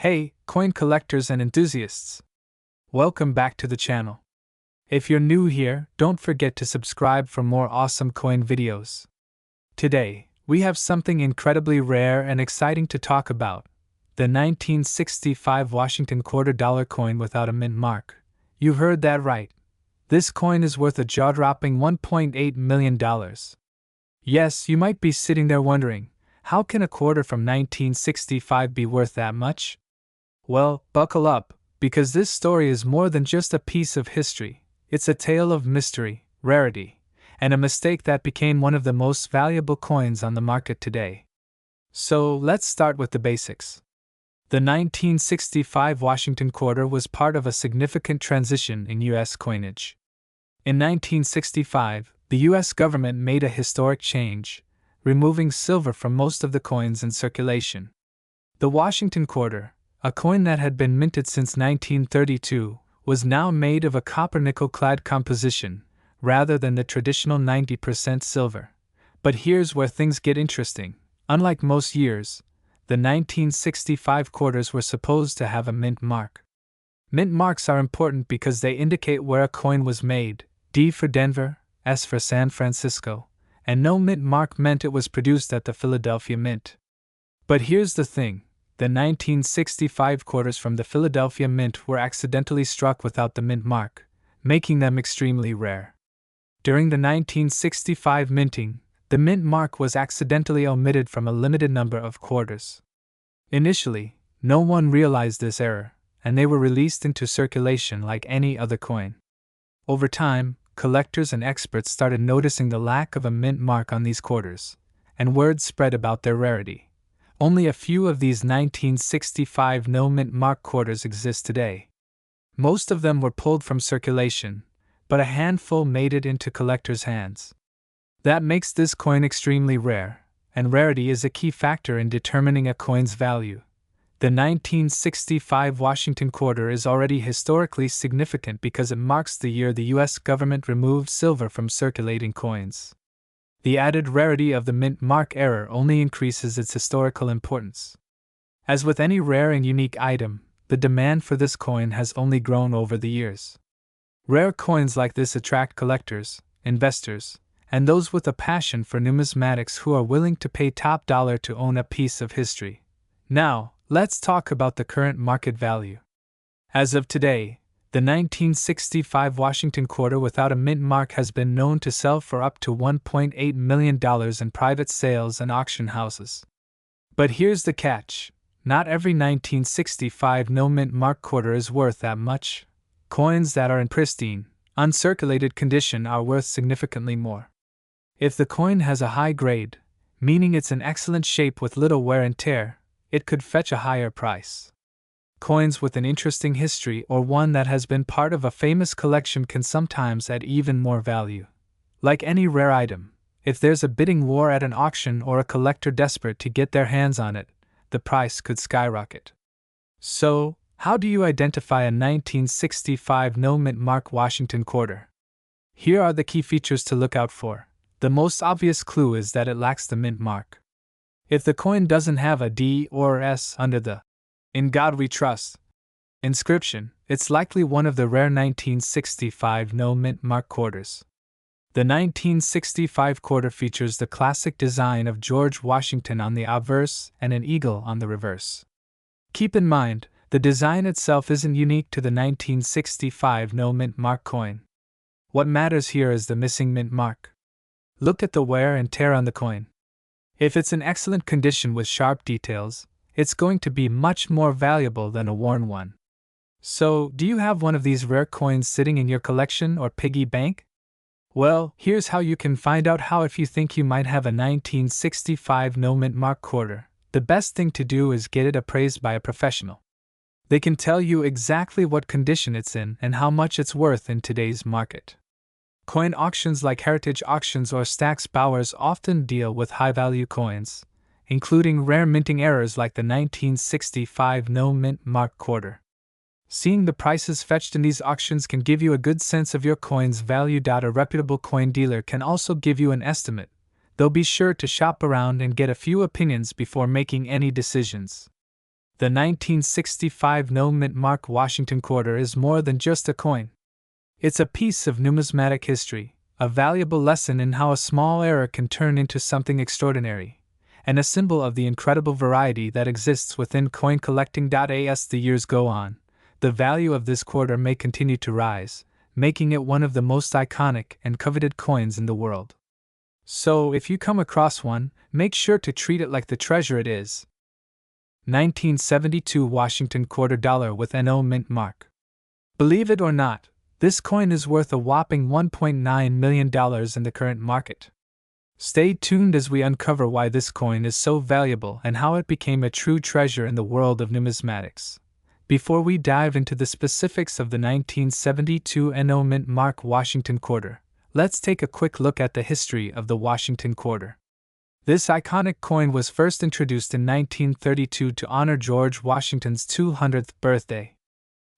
Hey, coin collectors and enthusiasts! Welcome back to the channel. If you're new here, don't forget to subscribe for more awesome coin videos. Today, we have something incredibly rare and exciting to talk about: the 1965 Washington $quarter coin without a mint mark. You heard that right. This coin is worth a jaw-dropping $1.8 million. Yes, you might be sitting there wondering, how can a quarter from 1965 be worth that much? Well, buckle up, because this story is more than just a piece of history. It's a tale of mystery, rarity, and a mistake that became one of the most valuable coins on the market today. So, let's start with the basics. The 1965 Washington quarter was part of a significant transition in U.S. coinage. In 1965, the U.S. government made a historic change, removing silver from most of the coins in circulation. The Washington quarter, a coin that had been minted since 1932, was now made of a copper-nickel-clad composition, rather than the traditional 90% silver. But here's where things get interesting. Unlike most years, the 1965 quarters were supposed to have a mint mark. Mint marks are important because they indicate where a coin was made: D for Denver, S for San Francisco, and no mint mark meant it was produced at the Philadelphia Mint. But here's the thing. The 1965 quarters from the Philadelphia Mint were accidentally struck without the mint mark, making them extremely rare. During the 1965 minting, the mint mark was accidentally omitted from a limited number of quarters. Initially, no one realized this error, and they were released into circulation like any other coin. Over time, collectors and experts started noticing the lack of a mint mark on these quarters, and word spread about their rarity. Only a few of these 1965 no-mint mark quarters exist today. Most of them were pulled from circulation, but a handful made it into collectors' hands. That makes this coin extremely rare, and rarity is a key factor in determining a coin's value. The 1965 Washington quarter is already historically significant because it marks the year the U.S. government removed silver from circulating coins. The added rarity of the mint mark error only increases its historical importance. As with any rare and unique item, the demand for this coin has only grown over the years. Rare coins like this attract collectors, investors, and those with a passion for numismatics who are willing to pay top dollar to own a piece of history. Now, let's talk about the current market value. As of today, the 1965 Washington quarter without a mint mark has been known to sell for up to $1.8 million in private sales and auction houses. But here's the catch: not every 1965 no mint mark quarter is worth that much. Coins that are in pristine, uncirculated condition are worth significantly more. If the coin has a high grade, meaning it's in excellent shape with little wear and tear, it could fetch a higher price. Coins with an interesting history or one that has been part of a famous collection can sometimes add even more value. Like any rare item, if there's a bidding war at an auction or a collector desperate to get their hands on it, the price could skyrocket. So, how do you identify a 1965 no mint mark Washington quarter? Here are the key features to look out for. The most obvious clue is that it lacks the mint mark. If the coin doesn't have a D or S under the "In God We Trust" inscription, it's likely one of the rare 1965 no mint mark quarters. The 1965 quarter features the classic design of George Washington on the obverse and an eagle on the reverse. Keep in mind, the design itself isn't unique to the 1965 no mint mark coin. What matters here is the missing mint mark. Look at the wear and tear on the coin. If it's in excellent condition with sharp details, it's going to be much more valuable than a worn one. So, do you have one of these rare coins sitting in your collection or piggy bank? Well, here's how you can find out how. If you think you might have a 1965 no mint mark quarter, the best thing to do is get it appraised by a professional. They can tell you exactly what condition it's in and how much it's worth in today's market. Coin auctions like Heritage Auctions or Stack's Bowers often deal with high-value coins, including rare minting errors like the 1965 no mint mark quarter. Seeing the prices fetched in these auctions can give you a good sense of your coin's value. A reputable coin dealer can also give you an estimate, though be sure to shop around and get a few opinions before making any decisions. The 1965 no mint mark Washington quarter is more than just a coin. It's a piece of numismatic history, a valuable lesson in how a small error can turn into something extraordinary, and a symbol of the incredible variety that exists within coin collecting. As the years go on, the value of this quarter may continue to rise, making it one of the most iconic and coveted coins in the world. So, if you come across one, make sure to treat it like the treasure it is. 1972 Washington quarter dollar with NO mint mark. Believe it or not, this coin is worth a whopping $1.9 million in the current market. Stay tuned as we uncover why this coin is so valuable and how it became a true treasure in the world of numismatics. Before we dive into the specifics of the 1972 NO mint mark Washington quarter, let's take a quick look at the history of the Washington quarter. This iconic coin was first introduced in 1932 to honor George Washington's 200th birthday.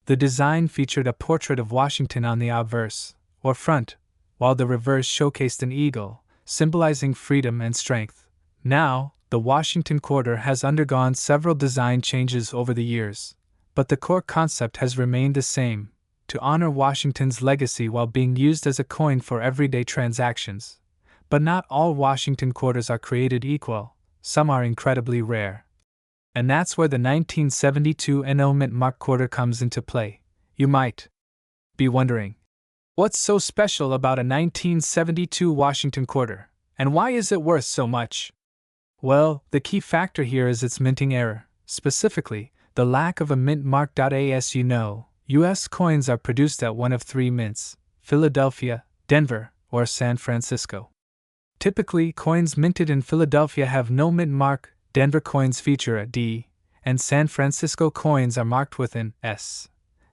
The design featured a portrait of Washington on the obverse, or front, while the reverse showcased an eagle, symbolizing freedom and strength. Now, the Washington quarter has undergone several design changes over the years, but the core concept has remained the same: to honor Washington's legacy while being used as a coin for everyday transactions. But not all Washington quarters are created equal, some are incredibly rare. And that's where the 1972 NO mint mark quarter comes into play. You might be wondering, what's so special about a 1972 Washington quarter, and why is it worth so much? Well, the key factor here is its minting error, specifically, the lack of a mint mark. As you know, U.S. coins are produced at one of three mints: Philadelphia, Denver, or San Francisco. Typically, coins minted in Philadelphia have no mint mark, Denver coins feature a D, and San Francisco coins are marked with an S.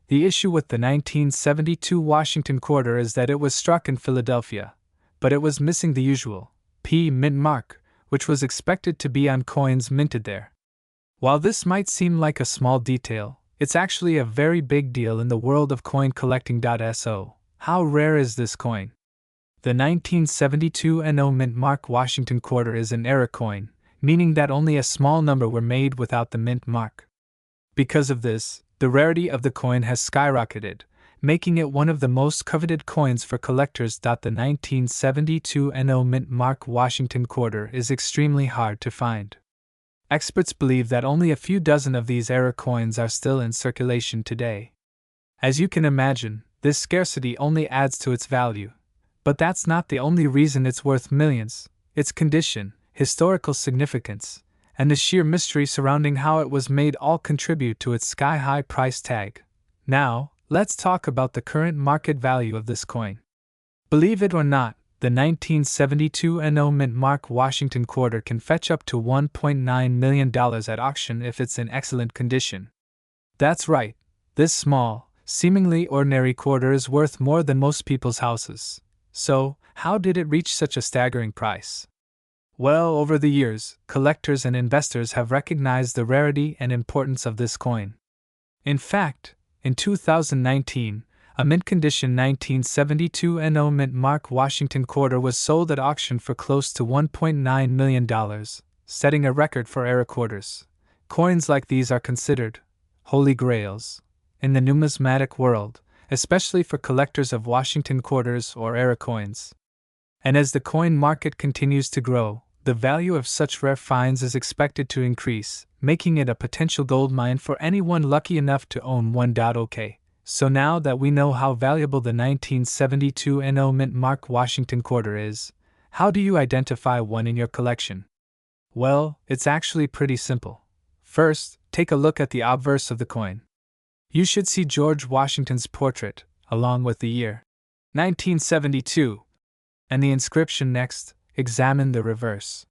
The issue with the 1972 Washington quarter is that it was struck in Philadelphia, but it was missing the usual P mint mark, which was expected to be on coins minted there. While this might seem like a small detail, it's actually a very big deal in the world of coin collecting. So, how rare is this coin? The 1972 NO mint mark Washington quarter is an error coin, meaning that only a small number were made without the mint mark. Because of this, the rarity of the coin has skyrocketed, making it one of the most coveted coins for collectors. The 1972 NO mint mark Washington quarter is extremely hard to find. Experts believe that only a few dozen of these error coins are still in circulation today. As you can imagine, this scarcity only adds to its value. But that's not the only reason it's worth millions. Its condition, historical significance, and the sheer mystery surrounding how it was made all contribute to its sky-high price tag. Now, let's talk about the current market value of this coin. Believe it or not, the 1972 NO mint mark Washington quarter can fetch up to $1.9 million at auction if it's in excellent condition. That's right, this small, seemingly ordinary quarter is worth more than most people's houses. So, how did it reach such a staggering price? Well, over the years, collectors and investors have recognized the rarity and importance of this coin. In fact, in 2019, a mint-condition 1972 NO mint mark Washington quarter was sold at auction for close to $1.9 million, setting a record for error quarters. Coins like these are considered holy grails in the numismatic world, especially for collectors of Washington quarters or error coins. And as the coin market continues to grow, the value of such rare finds is expected to increase, making it a potential gold mine for anyone lucky enough to own one. Okay, so now that we know how valuable the 1972 NO mint mark Washington quarter is, how do you identify one in your collection? Well, it's actually pretty simple. First, take a look at the obverse of the coin. You should see George Washington's portrait, along with the year 1972, and the inscription next. Examine the reverse.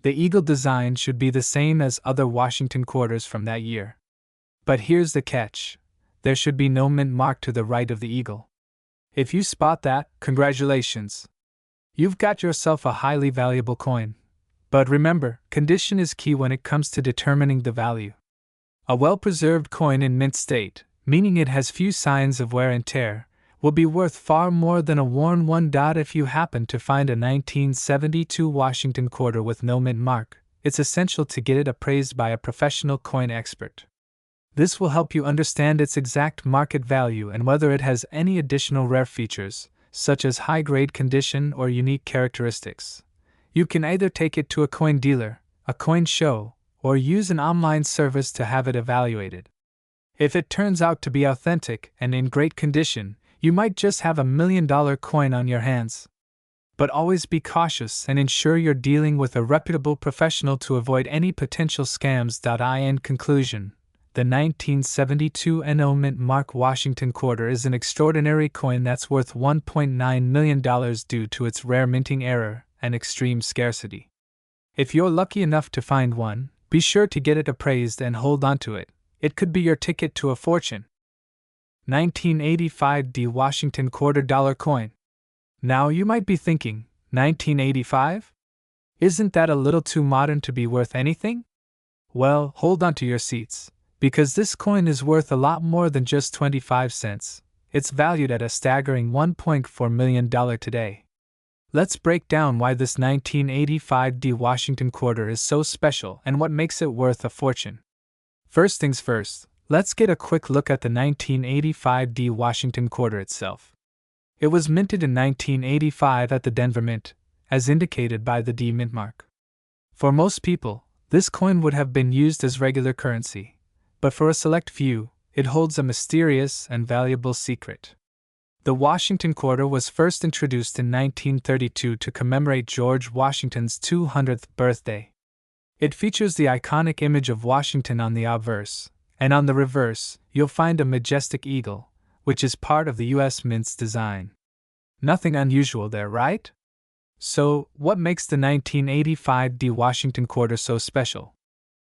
The eagle design should be the same as other Washington quarters from that year. But here's the catch: there should be no mint mark to the right of the eagle. If you spot that, congratulations! You've got yourself a highly valuable coin. But remember, condition is key when it comes to determining the value. A well-preserved coin in mint state, meaning it has few signs of wear and tear, will be worth far more than a worn one. If you happen to find a 1972 Washington quarter with no mint mark, it's essential to get it appraised by a professional coin expert. This will help you understand its exact market value and whether it has any additional rare features, such as high-grade condition or unique characteristics. You can either take it to a coin dealer, a coin show, or use an online service to have it evaluated. If it turns out to be authentic and in great condition, you might just have $1 million coin on your hands. But always be cautious and ensure you're dealing with a reputable professional to avoid any potential scams. In conclusion, the 1972 NO Mint Mark Washington Quarter is an extraordinary coin that's worth $1.9 million due to its rare minting error and extreme scarcity. If you're lucky enough to find one, be sure to get it appraised and hold onto it. It could be your ticket to a fortune. 1985 D Washington Quarter Dollar Coin. Now you might be thinking, 1985? Isn't that a little too modern to be worth anything? Well, hold on to your seats, because this coin is worth a lot more than just 25 cents. It's valued at a staggering $1.4 million today. Let's break down why this 1985 D Washington Quarter is so special and what makes it worth a fortune. First things first, let's get a quick look at the 1985 D Washington Quarter itself. It was minted in 1985 at the Denver Mint, as indicated by the D Mint mark. For most people, this coin would have been used as regular currency, but for a select few, it holds a mysterious and valuable secret. The Washington Quarter was first introduced in 1932 to commemorate George Washington's 200th birthday. It features the iconic image of Washington on the obverse, and on the reverse, you'll find a majestic eagle, which is part of the U.S. Mint's design. Nothing unusual there, right? So, what makes the 1985 D Washington Quarter so special?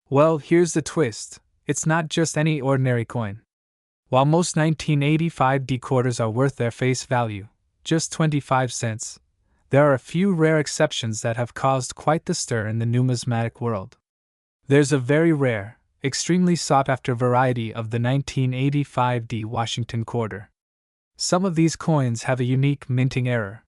Well, here's the twist. It's not just any ordinary coin. While most 1985 D quarters are worth their face value, just 25 cents, there are a few rare exceptions that have caused quite the stir in the numismatic world. There's a very rare, extremely sought-after variety of the 1985 D Washington Quarter. Some of these coins have a unique minting error.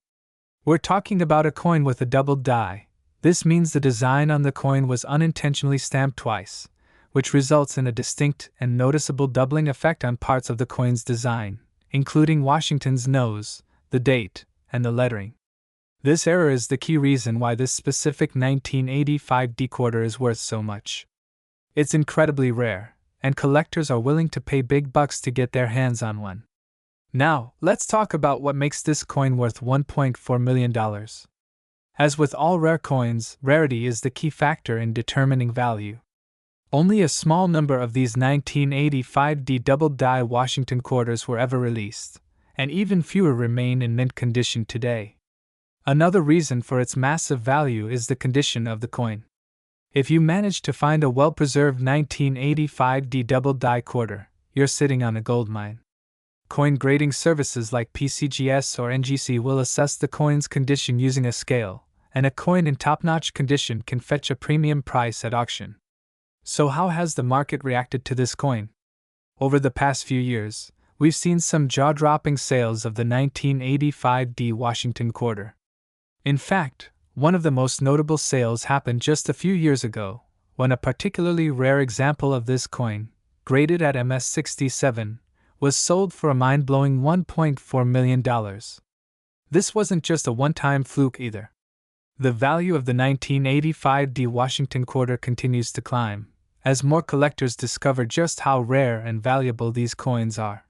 We're talking about a coin with a doubled die. This means the design on the coin was unintentionally stamped twice, which results in a distinct and noticeable doubling effect on parts of the coin's design, including Washington's nose, the date, and the lettering. This error is the key reason why this specific 1985 D Quarter is worth so much. It's incredibly rare, and collectors are willing to pay big bucks to get their hands on one. Now, let's talk about what makes this coin worth $1.4 million. As with all rare coins, rarity is the key factor in determining value. Only a small number of these 1985 D double die Washington Quarters were ever released, and even fewer remain in mint condition today. Another reason for its massive value is the condition of the coin. If you manage to find a well-preserved 1985 D double die quarter, you're sitting on a goldmine. Coin grading services like PCGS or NGC will assess the coin's condition using a scale, and a coin in top-notch condition can fetch a premium price at auction. So how has the market reacted to this coin? Over the past few years, we've seen some jaw-dropping sales of the 1985 D Washington Quarter. In fact, one of the most notable sales happened just a few years ago, when a particularly rare example of this coin, graded at MS-67, was sold for a mind-blowing $1.4 million. This wasn't just a one-time fluke either. The value of the 1985 D Washington Quarter continues to climb, as more collectors discover just how rare and valuable these coins are.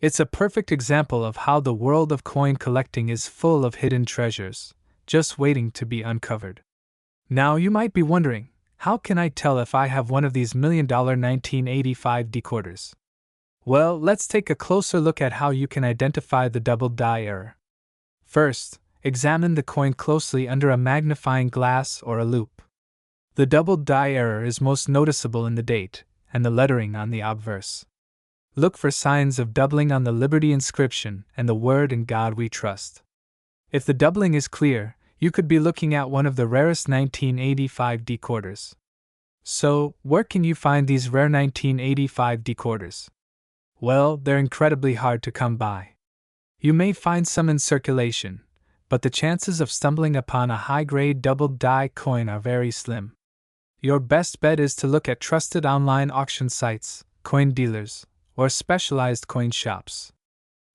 It's a perfect example of how the world of coin collecting is full of hidden treasures, just waiting to be uncovered. Now you might be wondering, how can I tell if I have one of these $1 million 1985 D quarters? Well, let's take a closer look at how you can identify the double die error. First, examine the coin closely under a magnifying glass or a loupe. The double die error is most noticeable in the date and the lettering on the obverse. Look for signs of doubling on the Liberty inscription and the word "In God We Trust." If the doubling is clear, you could be looking at one of the rarest 1985 D quarters. So, where can you find these rare 1985 D quarters? Well, they're incredibly hard to come by. You may find some in circulation, but the chances of stumbling upon a high-grade double die coin are very slim. your best bet is to look at trusted online auction sites, coin dealers, or specialized coin shops.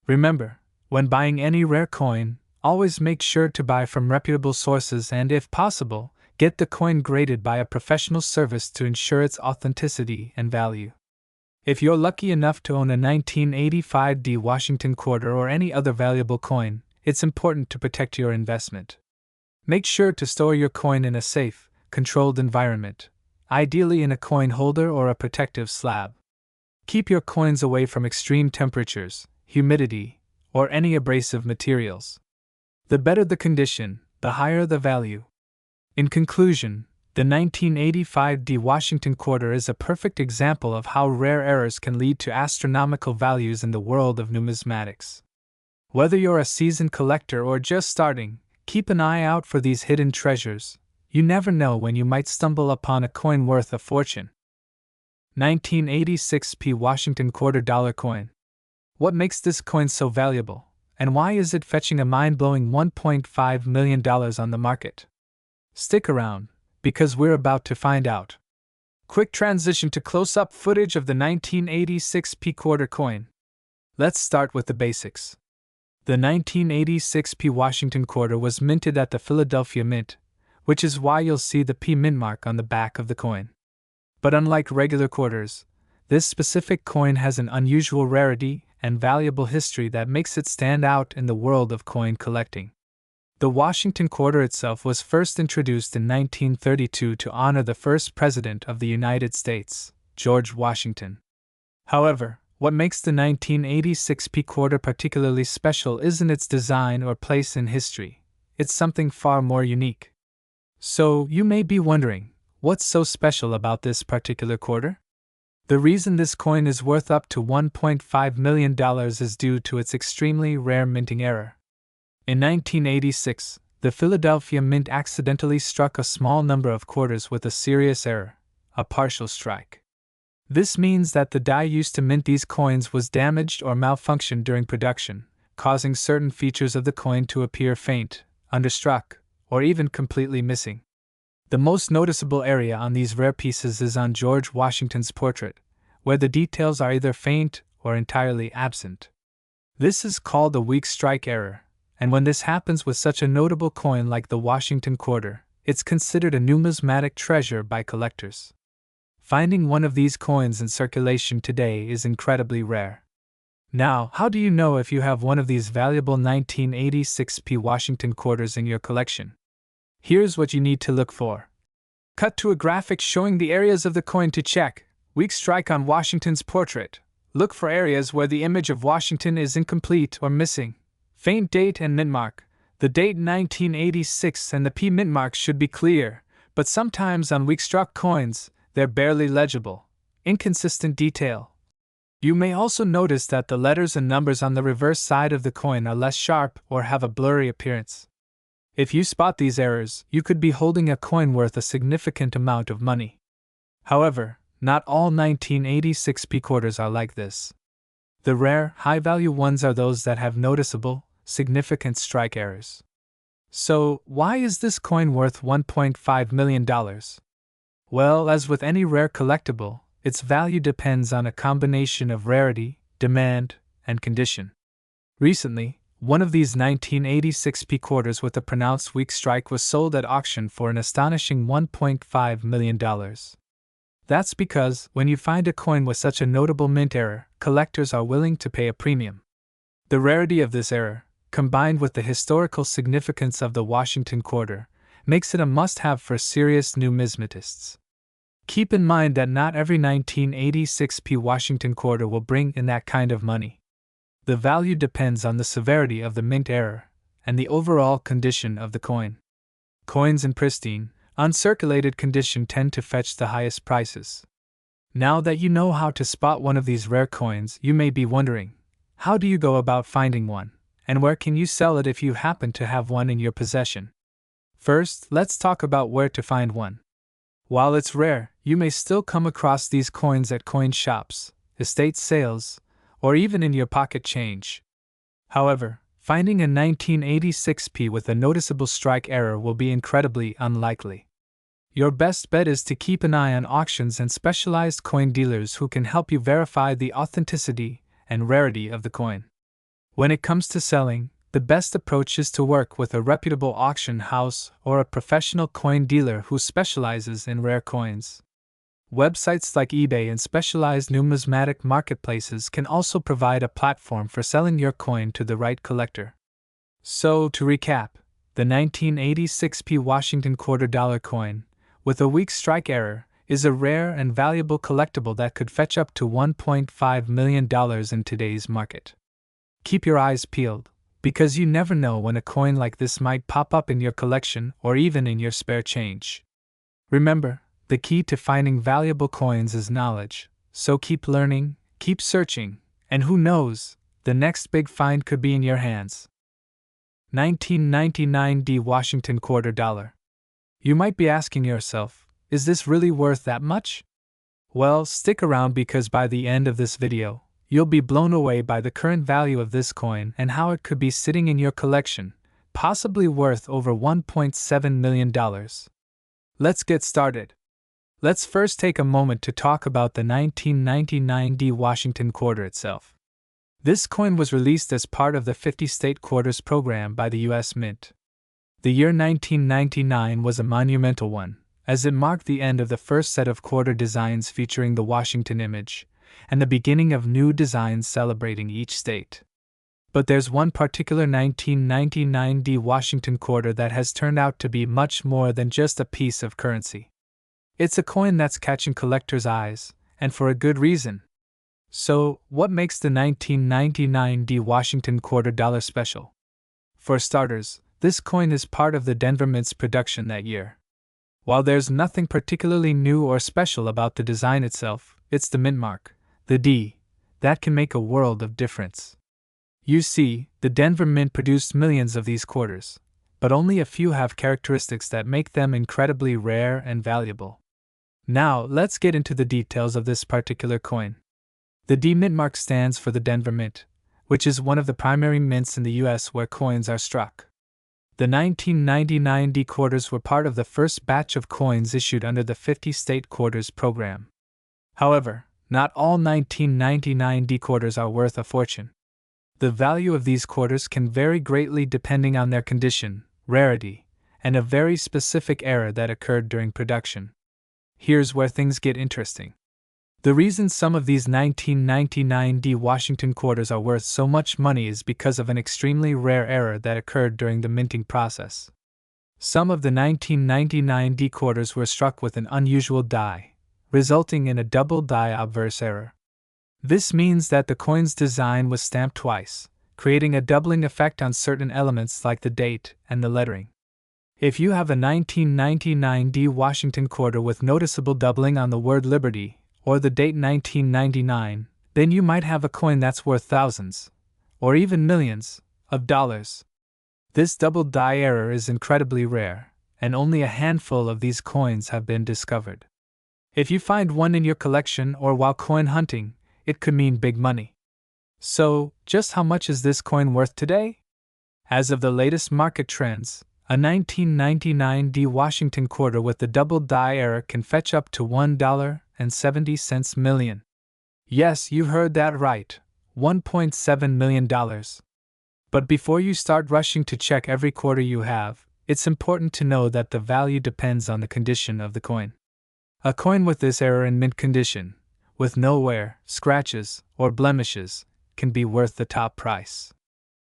Remember, when buying any rare coin, always make sure to buy from reputable sources and, if possible, get the coin graded by a professional service to ensure its authenticity and value. If you're lucky enough to own a 1985 D Washington quarter or any other valuable coin, it's important to protect your investment. Make sure to store your coin in a safe, controlled environment, ideally in a coin holder or a protective slab. Keep your coins away from extreme temperatures, humidity, or any abrasive materials. The better the condition, the higher the value. In conclusion, the 1985 D Washington quarter is a perfect example of how rare errors can lead to astronomical values in the world of numismatics. Whether you're a seasoned collector or just starting, keep an eye out for these hidden treasures. You never know when you might stumble upon a coin worth a fortune. 1986 P Washington quarter dollar coin. What makes this coin so valuable, and why is it fetching a mind-blowing $1.5 million on the market? Stick around, because we're about to find out. Quick transition to close-up footage of the 1986 P quarter coin. Let's start with the basics. The 1986 P Washington quarter was minted at the Philadelphia Mint, which is why you'll see the P mint mark on the back of the coin. But unlike regular quarters, this specific coin has an unusual rarity and valuable history that makes it stand out in the world of coin collecting. The Washington quarter itself was first introduced in 1932 to honor the first president of the United States, George Washington. However, what makes the 1986 P quarter particularly special isn't its design or place in history. It's something far more unique. So, you may be wondering, what's so special about this particular quarter? The reason this coin is worth up to $1.5 million is due to its extremely rare minting error. In 1986, the Philadelphia Mint accidentally struck a small number of quarters with a serious error, a partial strike. This means that the die used to mint these coins was damaged or malfunctioned during production, causing certain features of the coin to appear faint, understruck, or even completely missing. The most noticeable area on these rare pieces is on George Washington's portrait, where the details are either faint or entirely absent. This is called a weak strike error, and when this happens with such a notable coin like the Washington quarter, it's considered a numismatic treasure by collectors. Finding one of these coins in circulation today is incredibly rare. Now, how do you know if you have one of these valuable 1986 P Washington quarters in your collection? Here's what you need to look for. Cut to a graphic showing the areas of the coin to check. Weak strike on Washington's portrait. Look for areas where the image of Washington is incomplete or missing. Faint date and mint mark. The date 1986 and the P mint mark should be clear, but sometimes on weak struck coins, they're barely legible. Inconsistent detail. You may also notice that the letters and numbers on the reverse side of the coin are less sharp or have a blurry appearance. If you spot these errors, you could be holding a coin worth a significant amount of money. However, not all 1986 P quarters are like this. The rare, high-value ones are those that have noticeable, significant strike errors. So, why is this coin worth $1.5 million? Well, as with any rare collectible, its value depends on a combination of rarity, demand, and condition. Recently, one of these 1986 P quarters with a pronounced weak strike was sold at auction for an astonishing $1.5 million. That's because, when you find a coin with such a notable mint error, collectors are willing to pay a premium. The rarity of this error, combined with the historical significance of the Washington quarter, makes it a must-have for serious numismatists. Keep in mind that not every 1986 P Washington quarter will bring in that kind of money. The value depends on the severity of the mint error and the overall condition of the coin. Coins in pristine, uncirculated condition tend to fetch the highest prices. Now that you know how to spot one of these rare coins, you may be wondering, how do you go about finding one, and where can you sell it if you happen to have one in your possession? First, let's talk about where to find one. While it's rare, you may still come across these coins at coin shops, estate sales, or even in your pocket change. However, finding a 1986 P with a noticeable strike error will be incredibly unlikely. your best bet is to keep an eye on auctions and specialized coin dealers who can help you verify the authenticity and rarity of the coin. When it comes to selling, the best approach is to work with a reputable auction house or a professional coin dealer who specializes in rare coins. Websites like eBay and specialized numismatic marketplaces can also provide a platform for selling your coin to the right collector. So, to recap, the 1986 P Washington $quarter coin, with a weak strike error, is a rare and valuable collectible that could fetch up to $1.5 million in today's market. Keep your eyes peeled, because you never know when a coin like this might pop up in your collection or even in your spare change. Remember, the key to finding valuable coins is knowledge, so keep learning, keep searching, and who knows, the next big find could be in your hands. 1999 D Washington $quarter. You might be asking yourself, is this really worth that much? Well, stick around because by the end of this video, you'll be blown away by the current value of this coin and how it could be sitting in your collection, possibly worth over $1.7 million. Let's get started. Let's first take a moment to talk about the 1999 D Washington $quarter itself. This coin was released as part of the 50 State Quarters program by the U.S. Mint. The year 1999 was a monumental one, as it marked the end of the first set of quarter designs featuring the Washington image, and the beginning of new designs celebrating each state. But there's one particular 1999 D Washington $quarter that has turned out to be much more than just a piece of currency. It's a coin that's catching collectors' eyes, and for a good reason. So, what makes the 1999 D Washington $quarter special? For starters, this coin is part of the Denver Mint's production that year. While there's nothing particularly new or special about the design itself, it's the mint mark, the D, that can make a world of difference. You see, the Denver Mint produced millions of these quarters, but only a few have characteristics that make them incredibly rare and valuable. Now, let's get into the details of this particular coin. The D mint mark stands for the Denver Mint, which is one of the primary mints in the U.S. where coins are struck. The 1999 D quarters were part of the first batch of coins issued under the 50 State Quarters program. However, not all 1999 D quarters are worth a fortune. The value of these quarters can vary greatly depending on their condition, rarity, and a very specific era that occurred during production. Here's where things get interesting. The reason some of these 1999 D Washington $quarters are worth so much money is because of an extremely rare error that occurred during the minting process. Some of the 1999 D quarters were struck with an unusual die, resulting in a double die obverse error. This means that the coin's design was stamped twice, creating a doubling effect on certain elements like the date and the lettering. If you have a 1999 D Washington $quarter with noticeable doubling on the word Liberty, or the date 1999, then you might have a coin that's worth thousands, or even millions, of dollars. This double die error is incredibly rare, and only a handful of these coins have been discovered. If you find one in your collection or while coin hunting, it could mean big money. So, just how much is this coin worth today? As of the latest market trends, a 1999 D Washington $quarter with the double die error can fetch up to $1.70 million. Yes, you heard that right, $1.7 million. But before you start rushing to check every quarter you have, it's important to know that the value depends on the condition of the coin. A coin with this error in mint condition, with no wear, scratches, or blemishes, can be worth the top price.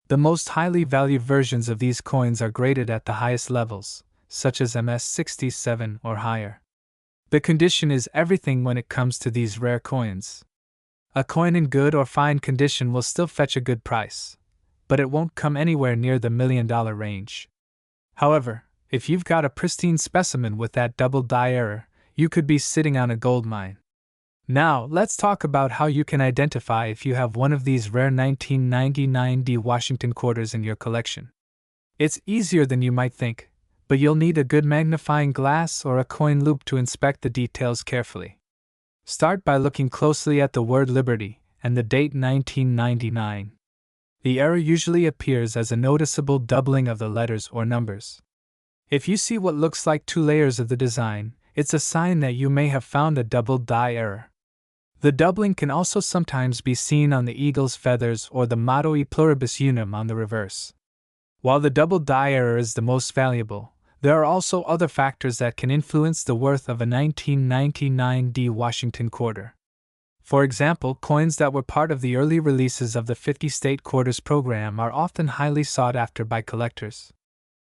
The most highly valued versions of these coins are graded at the highest levels, such as MS67 or higher. The condition is everything when it comes to these rare coins. A coin in good or fine condition will still fetch a good price, but it won't come anywhere near the $1 million range. However, if you've got a pristine specimen with that double die error, you could be sitting on a gold mine. Now, let's talk about how you can identify if you have one of these rare 1999 D Washington $quarters in your collection. It's easier than you might think, but you'll need a good magnifying glass or a coin loupe to inspect the details carefully. Start by looking closely at the word Liberty and the date 1999. The error usually appears as a noticeable doubling of the letters or numbers. If you see what looks like two layers of the design, it's a sign that you may have found a double die error. The doubling can also sometimes be seen on the eagle's feathers or the motto E pluribus unum on the reverse. While the double die error is the most valuable, there are also other factors that can influence the worth of a 1999 D Washington quarter. For example, coins that were part of the early releases of the 50-state quarters program are often highly sought after by collectors.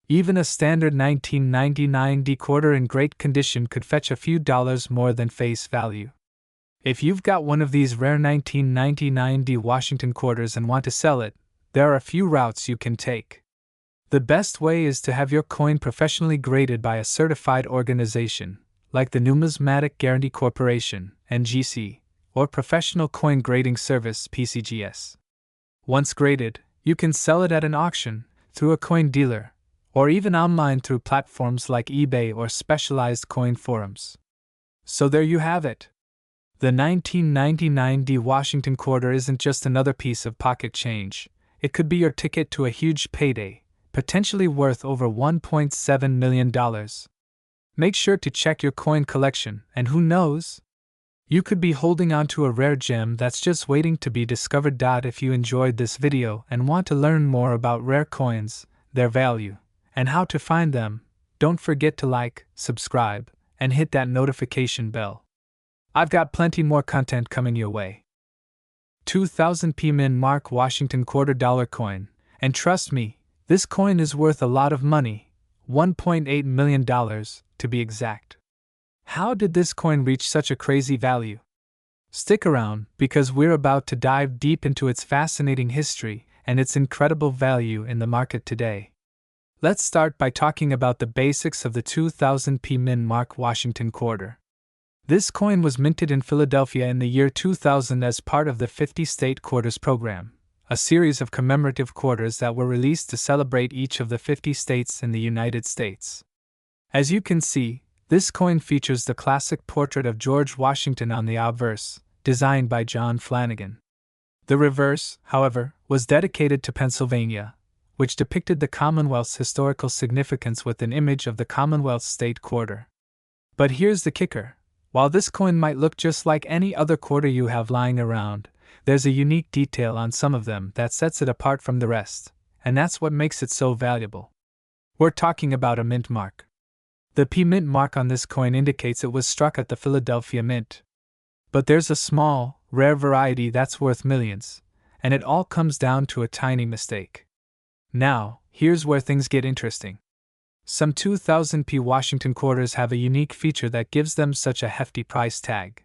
Even a standard 1999 D quarter in great condition could fetch a few dollars more than face value. If you've got one of these rare 1999 D Washington quarters and want to sell it, there are a few routes you can take. The best way is to have your coin professionally graded by a certified organization, like the Numismatic Guarantee Corporation, NGC, or Professional Coin Grading Service, PCGS. Once graded, you can sell it at an auction, through a coin dealer, or even online through platforms like eBay or specialized coin forums. So there you have it. The 1999 D Washington quarter isn't just another piece of pocket change, it could be your ticket to a huge payday, potentially worth over $1.7 million. Make sure to check your coin collection, and who knows? You could be holding on to a rare gem that's just waiting to be discovered. If you enjoyed this video and want to learn more about rare coins, their value, and how to find them, don't forget to like, subscribe, and hit that notification bell. I've got plenty more content coming your way. 2000 P Mint Mark Washington quarter dollar coin, and trust me, this coin is worth a lot of money, $1.8 million to be exact. How did this coin reach such a crazy value? Stick around, because we're about to dive deep into its fascinating history and its incredible value in the market today. Let's start by talking about the basics of the 2000 P Mint Mark Washington quarter. This coin was minted in Philadelphia in the year 2000 as part of the 50-state quarters program, a series of commemorative quarters that were released to celebrate each of the 50 states in the United States. As you can see, this coin features the classic portrait of George Washington on the obverse, designed by John Flanagan. The reverse, however, was dedicated to Pennsylvania, which depicted the Commonwealth's historical significance with an image of the Commonwealth state quarter. But here's the kicker. While this coin might look just like any other quarter you have lying around, there's a unique detail on some of them that sets it apart from the rest, and that's what makes it so valuable. We're talking about a mint mark. The P Mint mark on this coin indicates it was struck at the Philadelphia Mint. But there's a small, rare variety that's worth millions, and it all comes down to a tiny mistake. Now, here's where things get interesting. Some 2000 P Washington quarters have a unique feature that gives them such a hefty price tag.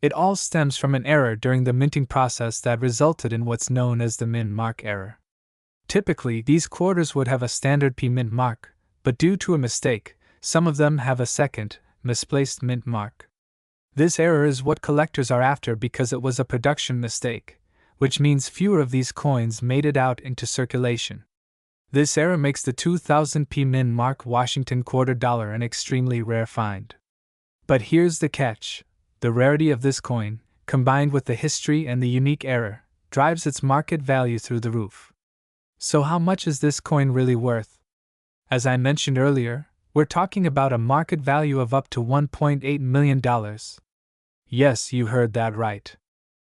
It all stems from an error during the minting process that resulted in what's known as the mint mark error. Typically, these quarters would have a standard P Mint mark, but due to a mistake, some of them have a second, misplaced mint mark. This error is what collectors are after because it was a production mistake, which means fewer of these coins made it out into circulation. This error makes the 2000 P Mint Mark Washington quarter dollar an extremely rare find. But here's the catch. The rarity of this coin, combined with the history and the unique error, drives its market value through the roof. So how much is this coin really worth? As I mentioned earlier, we're talking about a market value of up to $1.8 million. Yes, you heard that right.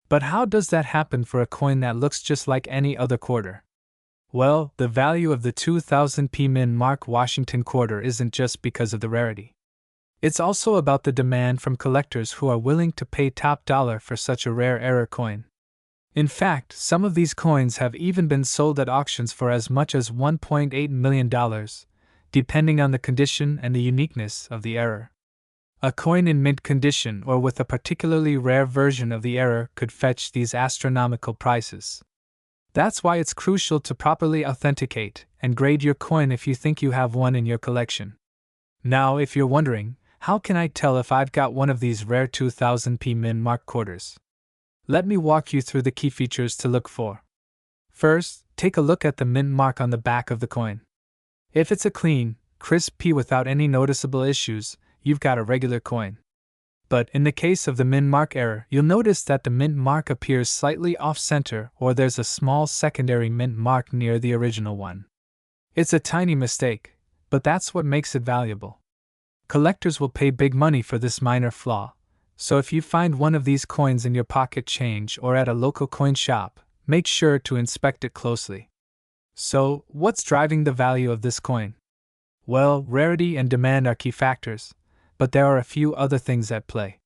But how does that happen for a coin that looks just like any other quarter? Well, the value of the 2000 P Mint Mark Washington quarter isn't just because of the rarity. It's also about the demand from collectors who are willing to pay top dollar for such a rare error coin. In fact, some of these coins have even been sold at auctions for as much as $1.8 million, depending on the condition and the uniqueness of the error. A coin in mint condition or with a particularly rare version of the error could fetch these astronomical prices. That's why it's crucial to properly authenticate and grade your coin if you think you have one in your collection. Now, if you're wondering, how can I tell if I've got one of these rare 2000 P Mint Mark quarters? Let me walk you through the key features to look for. First, take a look at the mint mark on the back of the coin. If it's a clean, crisp P without any noticeable issues, you've got a regular coin. But in the case of the mint mark error, you'll notice that the mint mark appears slightly off-center or there's a small secondary mint mark near the original one. It's a tiny mistake, but that's what makes it valuable. Collectors will pay big money for this minor flaw, so if you find one of these coins in your pocket change or at a local coin shop, make sure to inspect it closely. So, what's driving the value of this coin? Well, rarity and demand are key factors, but there are a few other things at play.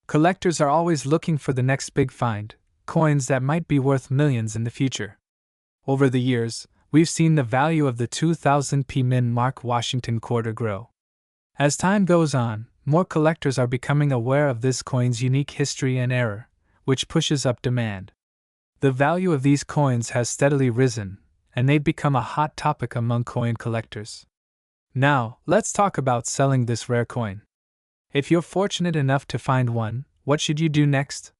Collectors are always looking for the next big find, coins that might be worth millions in the future. Over the years, we've seen the value of the 2000 P Mint Mark Washington quarter grow. As time goes on, more collectors are becoming aware of this coin's unique history and era, which pushes up demand. The value of these coins has steadily risen, and they've become a hot topic among coin collectors. Now, let's talk about selling this rare coin. If you're fortunate enough to find one, what should you do next?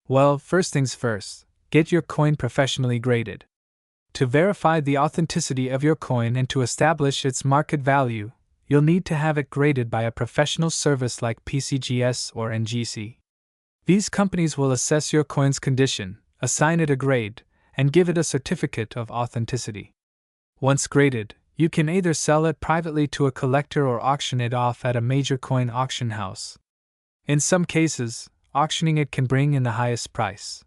Well, first things first, get your coin professionally graded. To verify the authenticity of your coin and to establish its market value, you'll need to have it graded by a professional service like PCGS or NGC. These companies will assess your coin's condition, assign it a grade, and give it a certificate of authenticity. Once graded, you can either sell it privately to a collector or auction it off at a major coin auction house. In some cases, auctioning it can bring in the highest price.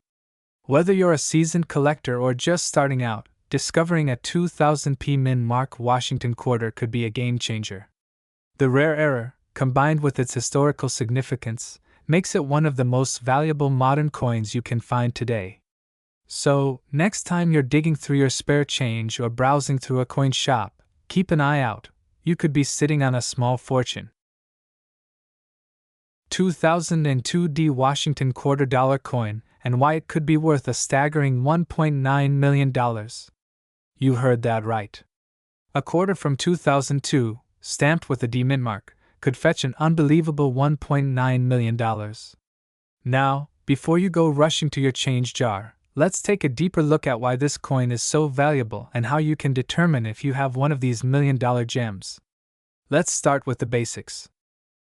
Whether you're a seasoned collector or just starting out, discovering a 2000 P Mint Mark Washington quarter could be a game changer. The rare era, combined with its historical significance, makes it one of the most valuable modern coins you can find today. So, next time you're digging through your spare change or browsing through a coin shop, keep an eye out. You could be sitting on a small fortune. 2002 D Washington quarter dollar coin, and why it could be worth a staggering $1.9 million. You heard that right. A quarter from 2002, stamped with a D Mint mark, could fetch an unbelievable $1.9 million. Now, before you go rushing to your change jar, let's take a deeper look at why this coin is so valuable and how you can determine if you have one of these million-dollar gems. Let's start with the basics.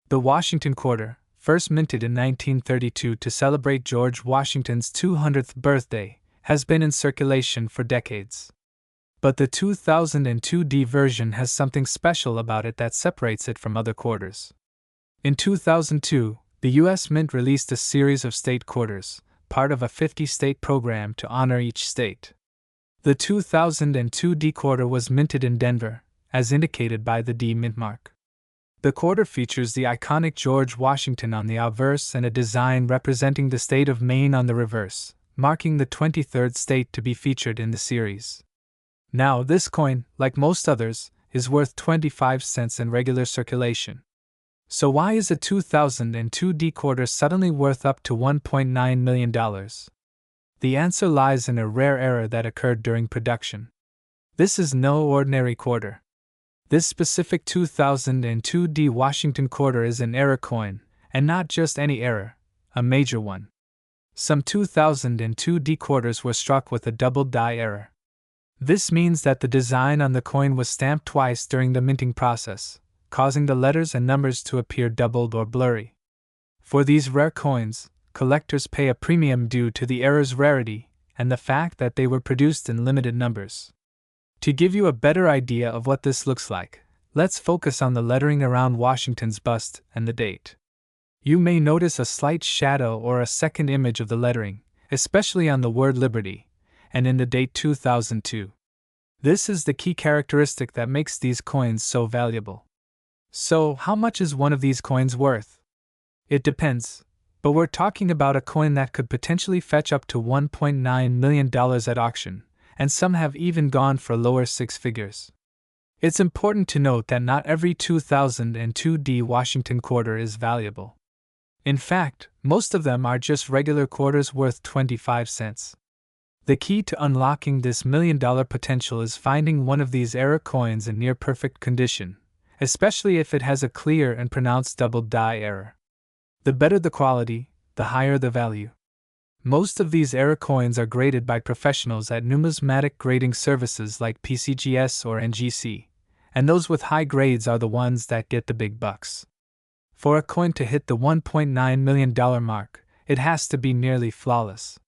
The Washington quarter, first minted in 1932 to celebrate George Washington's 200th birthday, has been in circulation for decades. But the 2002 D version has something special about it that separates it from other quarters. In 2002, the U.S. Mint released a series of state quarters, part of a 50-state program to honor each state. The 2002 D quarter was minted in Denver, as indicated by the D Mint mark. The quarter features the iconic George Washington on the obverse and a design representing the state of Maine on the reverse, marking the 23rd state to be featured in the series. Now, this coin, like most others, is worth 25 cents in regular circulation. So why is a 2002 D quarter suddenly worth up to $1.9 million? The answer lies in a rare error that occurred during production. This is no ordinary quarter. This specific 2002 D Washington quarter is an error coin, and not just any error, a major one. Some 2002 D quarters were struck with a double die error. This means that the design on the coin was stamped twice during the minting process, causing the letters and numbers to appear doubled or blurry. For these rare coins, collectors pay a premium due to the error's rarity and the fact that they were produced in limited numbers. To give you a better idea of what this looks like, let's focus on the lettering around Washington's bust and the date. You may notice a slight shadow or a second image of the lettering, especially on the word Liberty, and in the date 2002. This is the key characteristic that makes these coins so valuable. So, how much is one of these coins worth? It depends, but we're talking about a coin that could potentially fetch up to $1.9 million at auction, and some have even gone for lower six figures. It's important to note that not every 2002 D Washington quarter is valuable. In fact, most of them are just regular quarters worth 25 cents. The key to unlocking this million-dollar potential is finding one of these error coins in near-perfect condition, especially if it has a clear and pronounced double die error. The better the quality, the higher the value. Most of these error coins are graded by professionals at numismatic grading services like PCGS or NGC, and those with high grades are the ones that get the big bucks. For a coin to hit the $1.9 million mark, it has to be nearly flawless.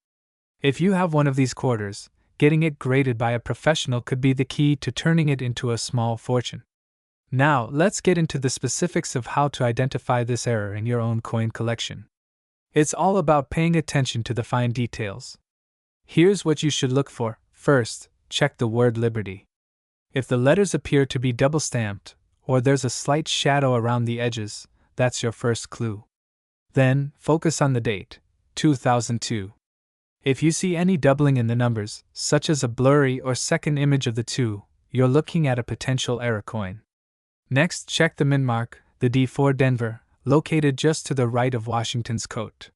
If you have one of these quarters, getting it graded by a professional could be the key to turning it into a small fortune. Now, let's get into the specifics of how to identify this error in your own coin collection. It's all about paying attention to the fine details. Here's what you should look for. First, check the word Liberty. If the letters appear to be double stamped, or there's a slight shadow around the edges, that's your first clue. Then, focus on the date, 2002. If you see any doubling in the numbers, such as a blurry or second image of the 2, you're looking at a potential error coin. Next, check the mint mark, the D4 Denver, located just to the right of Washington's coat.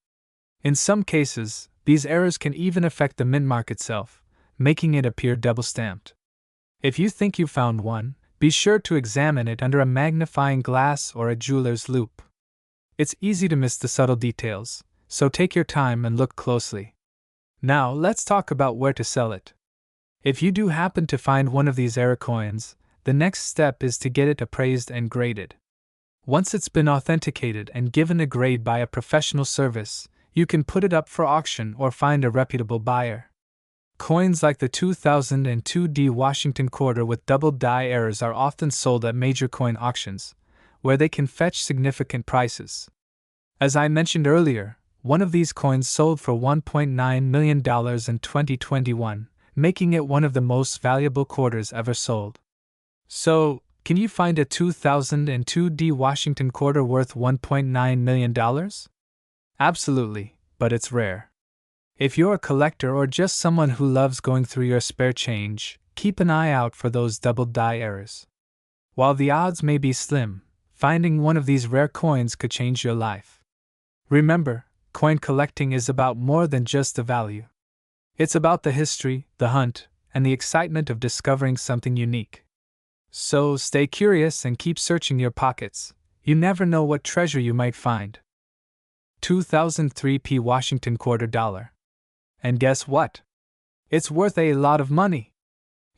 In some cases, these errors can even affect the mint mark itself, making it appear double-stamped. If you think you found one, be sure to examine it under a magnifying glass or a jeweler's loupe. It's easy to miss the subtle details, so take your time and look closely. Now, let's talk about where to sell it. If you do happen to find one of these error coins, the next step is to get it appraised and graded. Once it's been authenticated and given a grade by a professional service, you can put it up for auction or find a reputable buyer. Coins like the 2002 D Washington quarter with double die errors are often sold at major coin auctions, where they can fetch significant prices. As I mentioned earlier, one of these coins sold for $1.9 million in 2021, making it one of the most valuable quarters ever sold. So, can you find a 2002 D Washington quarter worth $1.9 million? Absolutely, but it's rare. If you're a collector or just someone who loves going through your spare change, keep an eye out for those double die errors. While the odds may be slim, finding one of these rare coins could change your life. Remember, coin collecting is about more than just the value. It's about the history, the hunt, and the excitement of discovering something unique. So stay curious and keep searching your pockets. You never know what treasure you might find. 2003 P Washington quarter dollar. And guess what? It's worth a lot of money.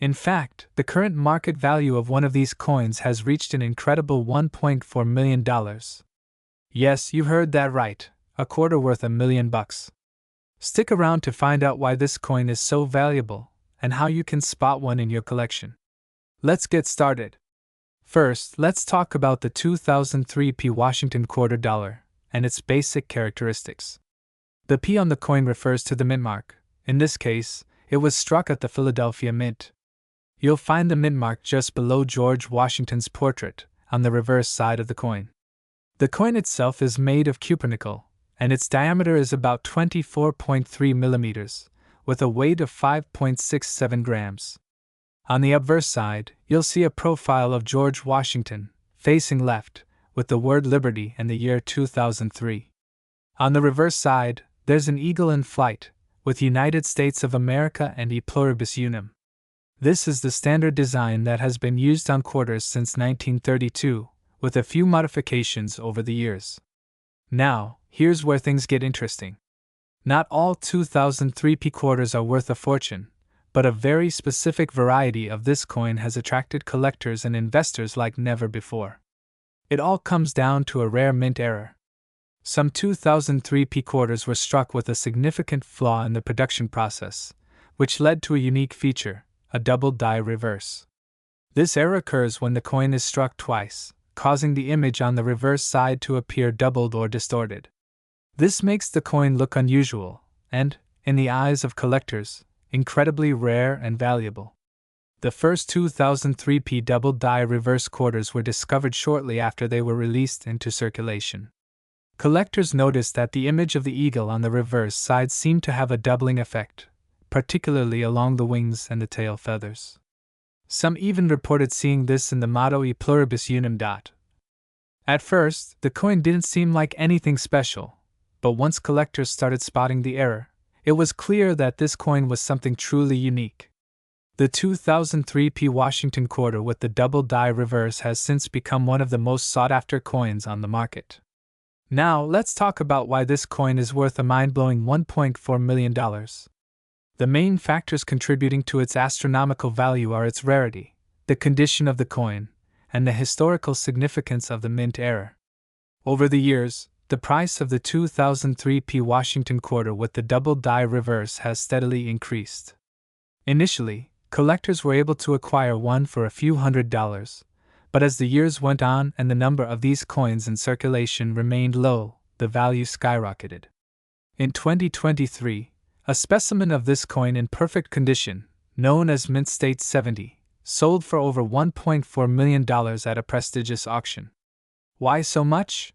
In fact, the current market value of one of these coins has reached an incredible $1.4 million. Yes, you heard that right. A quarter worth $1 million. Stick around to find out why this coin is so valuable and how you can spot one in your collection. Let's get started. First, let's talk about the 2003 P Washington quarter dollar and its basic characteristics. The P on the coin refers to the mint mark. In this case, it was struck at the Philadelphia Mint. You'll find the mint mark just below George Washington's portrait on the reverse side of the coin. The coin itself is made of cupronickel, and its diameter is about 24.3 millimeters, with a weight of 5.67 grams. On the obverse side, you'll see a profile of George Washington, facing left, with the word Liberty and the year 2003. On the reverse side, there's an eagle in flight, with United States of America and E Pluribus Unum. This is the standard design that has been used on quarters since 1932, with a few modifications over the years. Now, here's where things get interesting. Not all 2003 P quarters are worth a fortune, but a very specific variety of this coin has attracted collectors and investors like never before. It all comes down to a rare mint error. Some 2003 P quarters were struck with a significant flaw in the production process, which led to a unique feature, a double die reverse. This error occurs when the coin is struck twice, causing the image on the reverse side to appear doubled or distorted. This makes the coin look unusual and, in the eyes of collectors, incredibly rare and valuable. The first 2003 P double die reverse quarters were discovered shortly after they were released into circulation. Collectors noticed that the image of the eagle on the reverse side seemed to have a doubling effect, particularly along the wings and the tail feathers. Some even reported seeing this in the motto E Pluribus Unum. At first, the coin didn't seem like anything special, but once collectors started spotting the error, it was clear that this coin was something truly unique. The 2003 P Washington quarter with the double die reverse has since become one of the most sought-after coins on the market. Now, let's talk about why this coin is worth a mind-blowing $1.4 million. The main factors contributing to its astronomical value are its rarity, the condition of the coin, and the historical significance of the mint error. Over the years, the price of the 2003 P Washington quarter with the double die reverse has steadily increased. Initially, collectors were able to acquire one for a few $100s, But as the years went on and the number of these coins in circulation remained low, the value skyrocketed. In 2023, a specimen of this coin in perfect condition, known as Mint State 70, sold for over $1.4 million at a prestigious auction. Why so much?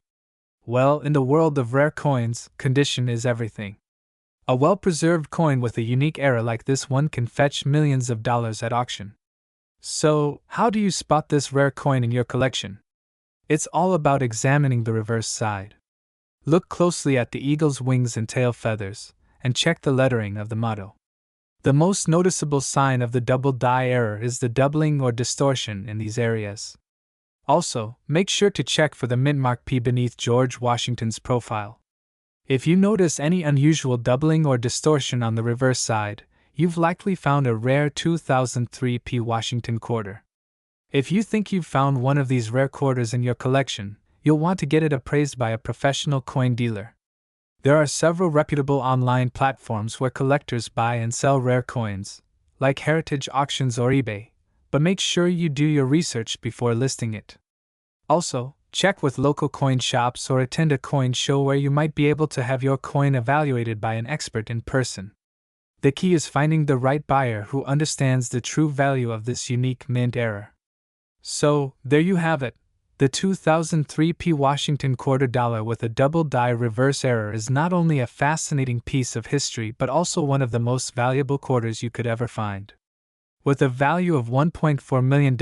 Well, in the world of rare coins, condition is everything. A well-preserved coin with a unique era like this one can fetch millions of dollars at auction. So, how do you spot this rare coin in your collection? It's all about examining the reverse side. Look closely at the eagle's wings and tail feathers, and check the lettering of the motto. The most noticeable sign of the double die error is the doubling or distortion in these areas. Also, make sure to check for the mint mark P beneath George Washington's profile. If you notice any unusual doubling or distortion on the reverse side, you've likely found a rare 2003 P Washington quarter. If you think you've found one of these rare quarters in your collection, you'll want to get it appraised by a professional coin dealer. There are several reputable online platforms where collectors buy and sell rare coins, like Heritage Auctions or eBay, but make sure you do your research before listing it. Also, check with local coin shops or attend a coin show where you might be able to have your coin evaluated by an expert in person. The key is finding the right buyer who understands the true value of this unique mint error. So, there you have it. The 2003 P Washington quarter dollar with a double die reverse error is not only a fascinating piece of history but also one of the most valuable quarters you could ever find. With a value of $1.4 million,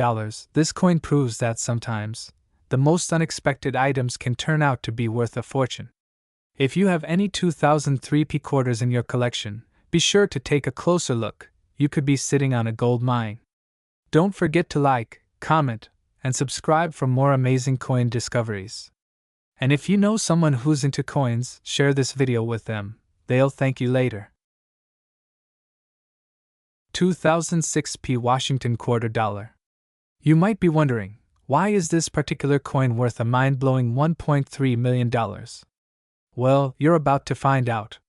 this coin proves that sometimes, the most unexpected items can turn out to be worth a fortune. If you have any 2003 P quarters in your collection, be sure to take a closer look. You could be sitting on a gold mine. Don't forget to like, comment, and subscribe for more amazing coin discoveries. And if you know someone who's into coins, share this video with them. They'll thank you later. 2006 P Washington quarter dollar. You might be wondering, why is this particular coin worth a mind-blowing $1.3 million? Well, you're about to find out.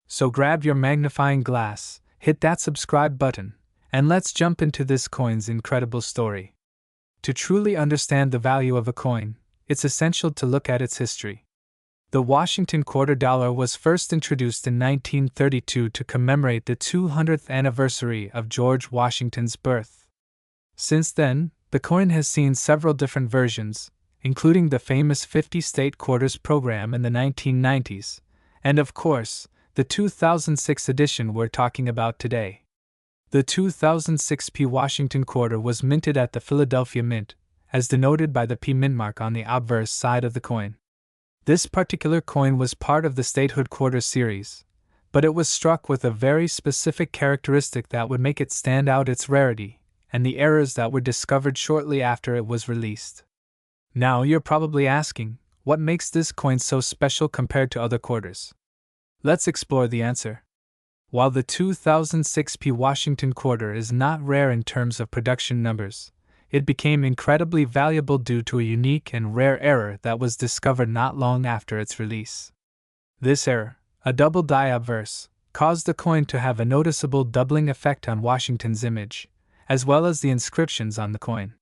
So grab your magnifying glass, hit that subscribe button, and let's jump into this coin's incredible story. To truly understand the value of a coin, it's essential to look at its history. The Washington quarter dollar was first introduced in 1932 to commemorate the 200th anniversary of George Washington's birth. Since then, the coin has seen several different versions, including the famous 50-state quarters program in the 1990s, and of course, the 2006 edition we're talking about today. The 2006 P Washington quarter was minted at the Philadelphia Mint, as denoted by the P mint mark on the obverse side of the coin. This particular coin was part of the Statehood Quarter series, but it was struck with a very specific characteristic that would make it stand out: its rarity, and the errors that were discovered shortly after it was released. Now you're probably asking, what makes this coin so special compared to other quarters? Let's explore the answer. While the 2006 P Washington quarter is not rare in terms of production numbers, it became incredibly valuable due to a unique and rare error that was discovered not long after its release. This error, a double die obverse, caused the coin to have a noticeable doubling effect on Washington's image, as well as the inscriptions on the coin.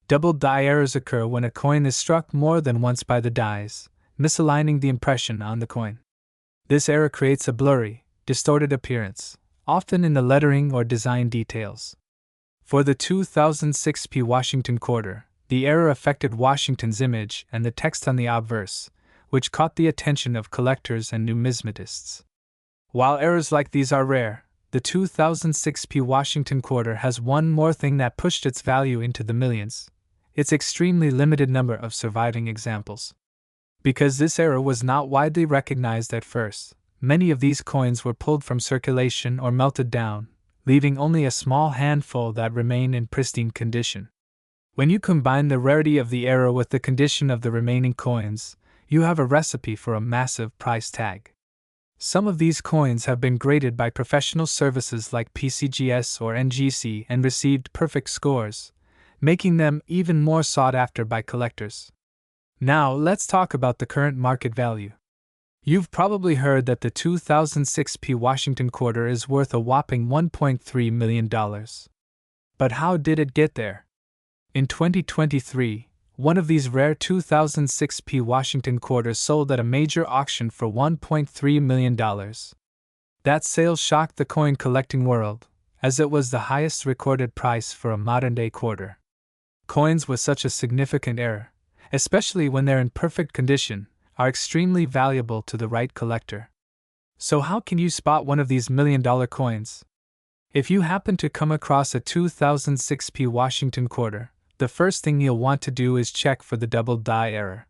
Double die errors occur when a coin is struck more than once by the dies, misaligning the impression on the coin. This error creates a blurry, distorted appearance, often in the lettering or design details. For the 2006 P Washington quarter, the error affected Washington's image and the text on the obverse, which caught the attention of collectors and numismatists. While errors like these are rare, the 2006 P Washington quarter has one more thing that pushed its value into the millions: its extremely limited number of surviving examples. Because this error was not widely recognized at first, many of these coins were pulled from circulation or melted down, leaving only a small handful that remain in pristine condition. When you combine the rarity of the error with the condition of the remaining coins, you have a recipe for a massive price tag. Some of these coins have been graded by professional services like PCGS or NGC and received perfect scores, making them even more sought after by collectors. Now let's talk about the current market value. You've probably heard that the 2006 P Washington quarter is worth a whopping $1.3 million. But how did it get there? In 2023, one of these rare 2006p Washington quarters sold at a major auction for $1.3 million. That sale shocked the coin collecting world, as it was the highest recorded price for a modern-day quarter. Coins with such a significant error, especially when they're in perfect condition, are extremely valuable to the right collector. So how can you spot one of these million-dollar coins? If you happen to come across a 2006p Washington quarter, the first thing you'll want to do is check for the double die error.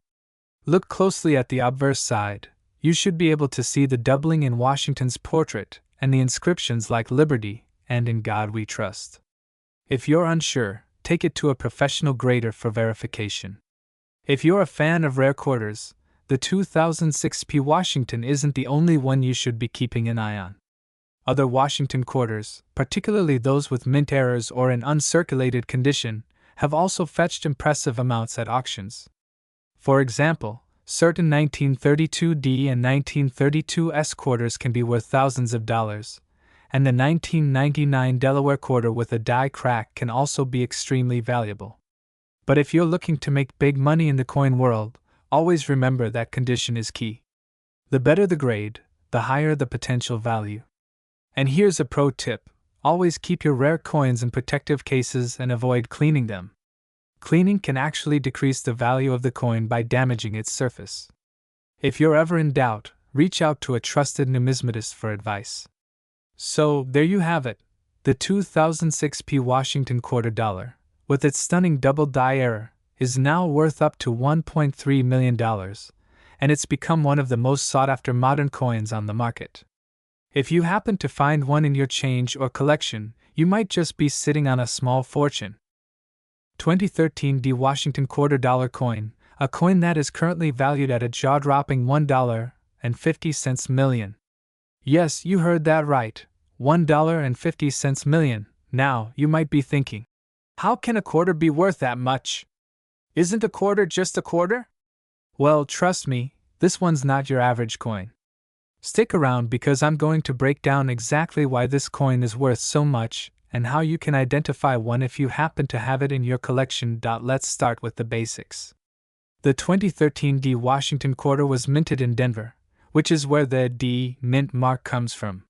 Look closely at the obverse side. You should be able to see the doubling in Washington's portrait and the inscriptions like Liberty and In God We Trust. If you're unsure, take it to a professional grader for verification. If you're a fan of rare quarters, the 2006p Washington isn't the only one you should be keeping an eye on. Other Washington quarters, particularly those with mint errors or in uncirculated condition, have also fetched impressive amounts at auctions. For example, certain 1932D and 1932S quarters can be worth thousands of dollars, and the 1999 Delaware quarter with a die crack can also be extremely valuable. But if you're looking to make big money in the coin world, always remember that condition is key. The better the grade, the higher the potential value. And here's a pro tip: always keep your rare coins in protective cases and avoid cleaning them. Cleaning can actually decrease the value of the coin by damaging its surface. If you're ever in doubt, reach out to a trusted numismatist for advice. So, there you have it, the 2006p Washington quarter dollar, with its stunning double die error, is now worth up to $1.3 million, and it's become one of the most sought-after modern coins on the market. If you happen to find one in your change or collection, you might just be sitting on a small fortune. 2013 D Washington quarter dollar coin, a coin that is currently valued at a jaw-dropping $1.50 million. Yes, you heard that right, $1.50 million. Now, you might be thinking, how can a quarter be worth that much? Isn't a quarter just a quarter? Well, trust me, this one's not your average coin. Stick around because I'm going to break down exactly why this coin is worth so much and how you can identify one if you happen to have it in your collection. Let's start with the basics. The 2013 D Washington quarter was minted in Denver, which is where the D mint mark comes from.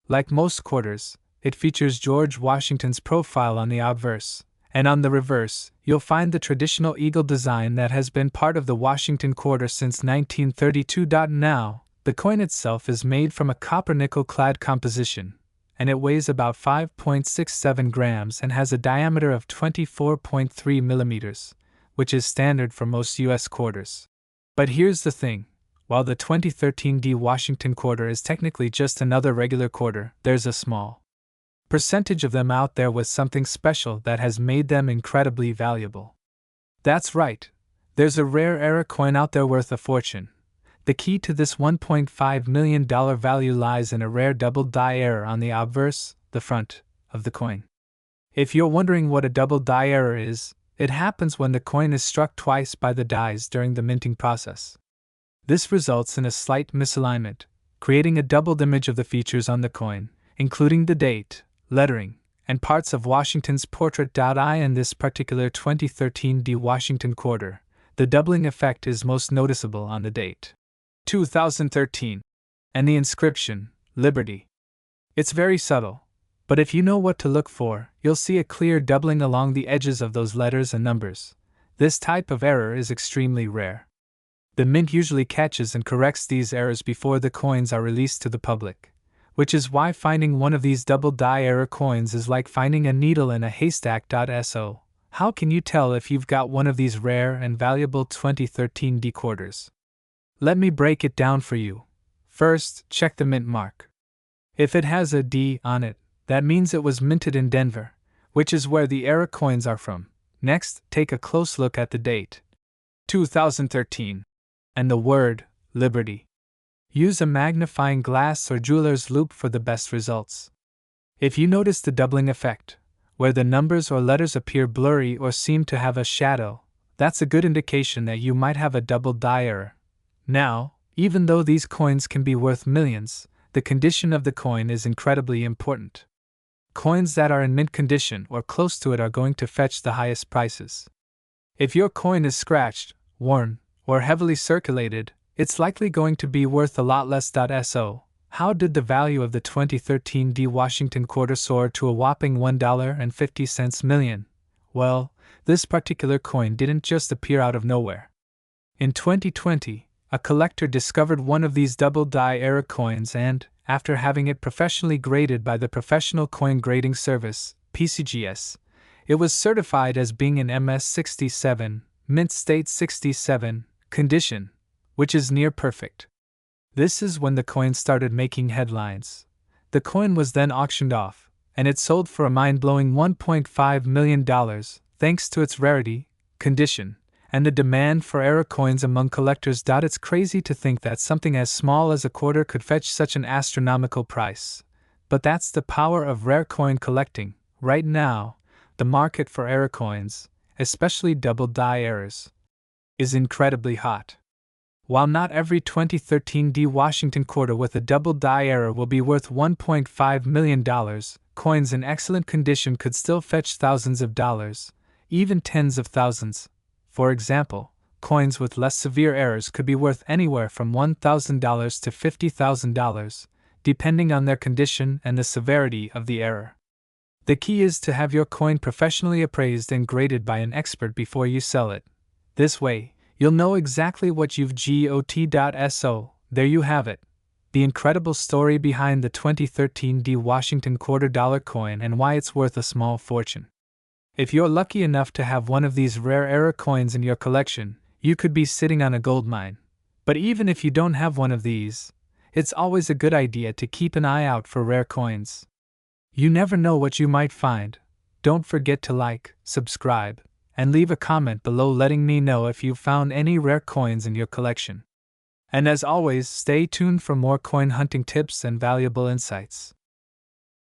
Like most quarters, it features George Washington's profile on the obverse, and on the reverse, you'll find the traditional eagle design that has been part of the Washington quarter since 1932. Now, the coin itself is made from a copper-nickel clad composition, and it weighs about 5.67 grams and has a diameter of 24.3 millimeters, which is standard for most U.S. quarters. But here's the thing: while the 2013 D Washington quarter is technically just another regular quarter, there's a small percentage of them out there with something special that has made them incredibly valuable. That's right, there's a rare error coin out there worth a fortune. The key to this $1.5 million value lies in a rare double die error on the obverse, the front, of the coin. If you're wondering what a double die error is, it happens when the coin is struck twice by the dies during the minting process. This results in a slight misalignment, creating a doubled image of the features on the coin, including the date, lettering, and parts of Washington's portrait. In this particular 2013 D Washington quarter, the doubling effect is most noticeable on the date, 2013, and the inscription, Liberty. It's very subtle, but if you know what to look for, you'll see a clear doubling along the edges of those letters and numbers. This type of error is extremely rare. The mint usually catches and corrects these errors before the coins are released to the public, which is why finding one of these double die error coins is like finding a needle in a haystack. So, how can you tell if you've got one of these rare and valuable 2013 D quarters? Let me break it down for you. First, check the mint mark. If it has a D on it, that means it was minted in Denver, which is where the error coins are from. Next, take a close look at the date, 2013, and the word, Liberty. Use a magnifying glass or jeweler's loupe for the best results. If you notice the doubling effect, where the numbers or letters appear blurry or seem to have a shadow, that's a good indication that you might have a double die error. Now, even though these coins can be worth millions, the condition of the coin is incredibly important. coins that are in mint condition or close to it are going to fetch the highest prices. If your coin is scratched, worn, or heavily circulated, it's likely going to be worth a lot less. So, how did the value of the 2013 D Washington quarter soar to a whopping $1.50 million? Well, this particular coin didn't just appear out of nowhere. In 2020, a collector discovered one of these double die era coins and, after having it professionally graded by the Professional Coin Grading Service, PCGS, it was certified as being in MS67, mint state 67, condition, which is near perfect. This is when the coin started making headlines. The coin was then auctioned off, and it sold for a mind-blowing $1.5 million, thanks to its rarity, condition, and the demand for era coins among collectors. It's crazy to think that something as small as a quarter could fetch such an astronomical price. But that's the power of rare coin collecting. Right now, the market for era coins, especially double die errors, is incredibly hot. While not every 2013 D Washington quarter with a double die error will be worth $1.5 million, coins in excellent condition could still fetch thousands of dollars, even tens of thousands. For example, coins with less severe errors could be worth anywhere from $1,000 to $50,000, depending on their condition and the severity of the error. The key is to have your coin professionally appraised and graded by an expert before you sell it. This way, you'll know exactly what you've got. So, there you have it. The incredible story behind the 2013 D Washington quarter dollar coin and why it's worth a small fortune. If you're lucky enough to have one of these rare era coins in your collection, you could be sitting on a gold mine. But even if you don't have one of these, it's always a good idea to keep an eye out for rare coins. You never know what you might find. Don't forget to like, subscribe, and leave a comment below letting me know if you've found any rare coins in your collection. And as always, stay tuned for more coin hunting tips and valuable insights.